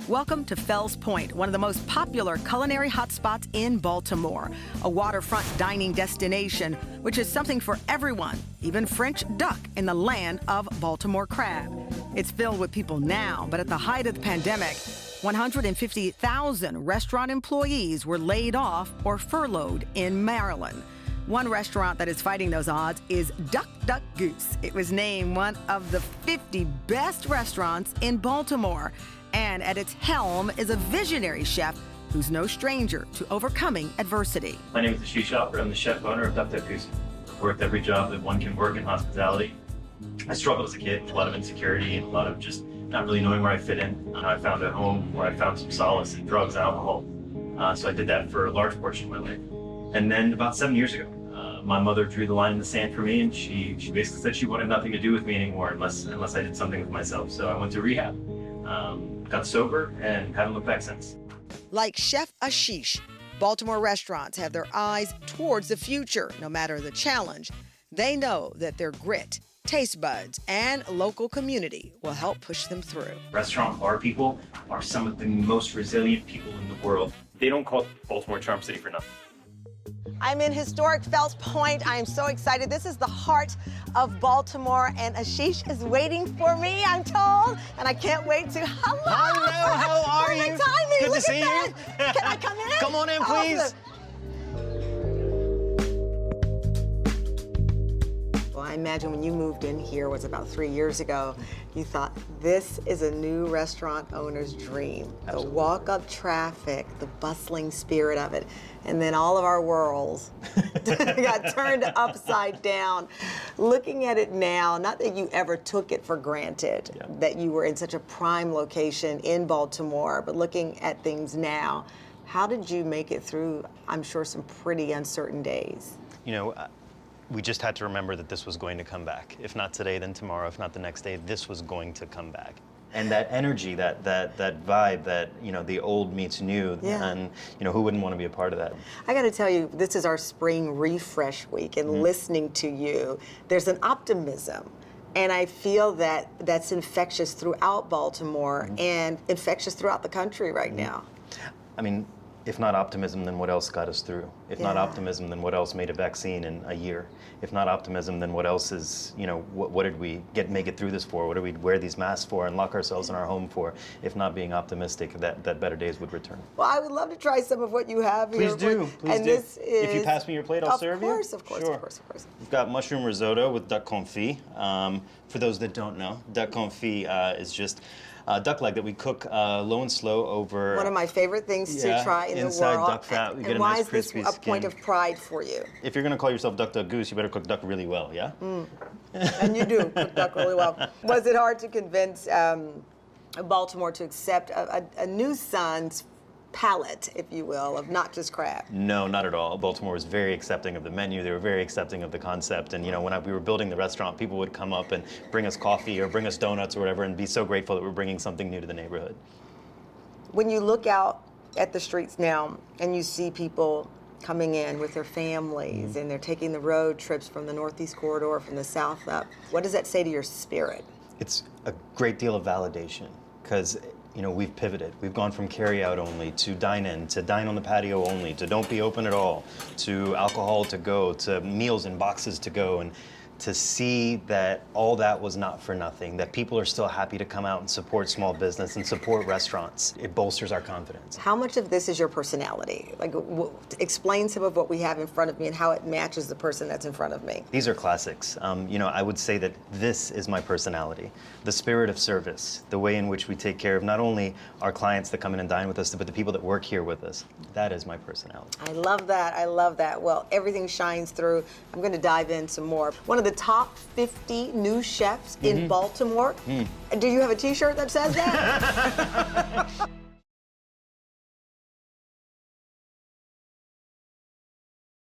Welcome to Fells Point, one of the most popular culinary hotspots in Baltimore, a waterfront dining destination, which is something for everyone, even French duck in the land of Baltimore crab. It's filled with people now, but at the height of the pandemic, 150,000 restaurant employees were laid off or furloughed in Maryland. One restaurant that is fighting those odds is Duck Duck Goose. It was named one of the 50 best restaurants in Baltimore. And at its helm is a visionary chef who's no stranger to overcoming adversity. My name is Ashish Alfred. I'm the chef owner of Duck Duck Goose. I've worked every job that one can work in hospitality. I struggled as a kid, a lot of insecurity and a lot of just not really knowing where I fit in. I found a home where I found some solace in drugs and alcohol. So I did that for a large portion of my life. And then about 7 years ago, my mother drew the line in the sand for me, and she basically said she wanted nothing to do with me anymore unless I did something with myself. So I went to rehab, got sober, and haven't looked back since. Like Chef Ashish, Baltimore restaurants have their eyes towards the future. No matter the challenge, they know that their grit, taste buds, and local community will help push them through. Restaurant bar people are some of the most resilient people in the world. They don't call Baltimore Charm City for nothing. I'm in historic Fells Point. I am so excited. This is the heart of Baltimore, and Ashish is waiting for me, I'm told, and I can't wait to. Hello! Hello, how are you? Timing. Good Look to see that. you. Can I come in? Come on in, please. Well, I imagine when you moved in here was about 3 years ago, you thought, this is a new restaurant owner's dream. Absolutely. The walk-up traffic, the bustling spirit of it. And then all of our worlds got turned upside down. Looking at it now, not that you ever took it for granted, that you were in such a prime location in Baltimore, but looking at things now, how did you make it through, I'm sure, some pretty uncertain days? You know, we just had to remember that this was going to come back. If not today, then tomorrow. If not the next day, this was going to come back. And that energy, that vibe, that, you know, the old meets new, and, you know, who wouldn't want to be a part of that? I got to tell you, this is our spring refresh week, and listening to you, there's an optimism. And I feel that that's infectious throughout Baltimore and infectious throughout the country right now. I mean, if not optimism, then what else got us through? If not optimism, then what else made a vaccine in a year? If not optimism, then what else is, you know, what did we make it through this for? What did we wear these masks for and lock ourselves in our home for? If not being optimistic that better days would return. Well, I would love to try some of what you have here. Please do, please do. This is, if you pass me your plate, I'll serve you. Of course, Sure. of course. We've got mushroom risotto with duck confit. For those that don't know, duck confit is just duck leg that we cook low and slow over. One of my favorite things to try in the world. Inside duck fat, we get a nice crispy skin. Why is this a point of pride for you? If you're gonna call yourself Duck Duck Goose, you better cook duck really well, yeah? And you do cook duck really well. Was it hard to convince Baltimore to accept a new son's palate, if you will, of not just crab? No, not at all. Baltimore was very accepting of the menu. They were very accepting of the concept. And, you know, when we were building the restaurant, people would come up and bring us coffee or bring us donuts or whatever and be so grateful that we're bringing something new to the neighborhood. When you look out at the streets now and you see people coming in with their families and they're taking the road trips from the Northeast Corridor, from the South up, what does that say to your spirit? It's a great deal of validation because, you know, we've pivoted. We've gone from carry-out only to dine-in, to dine on the patio only, to don't be open at all, to alcohol to go, to meals in boxes to go, and to see that all that was not for nothing, that people are still happy to come out and support small business and support restaurants. It bolsters our confidence. How much of this is your personality? Like, explain some of what we have in front of me and how it matches the person that's in front of me. These are classics. You know, I would say that this is my personality. The spirit of service, the way in which we take care of not only our clients that come in and dine with us, but the people that work here with us. That is my personality. I love that, I love that. Well, everything shines through. I'm gonna dive in some more. One of the top 50 new chefs in Baltimore. Do you have a t-shirt that says that?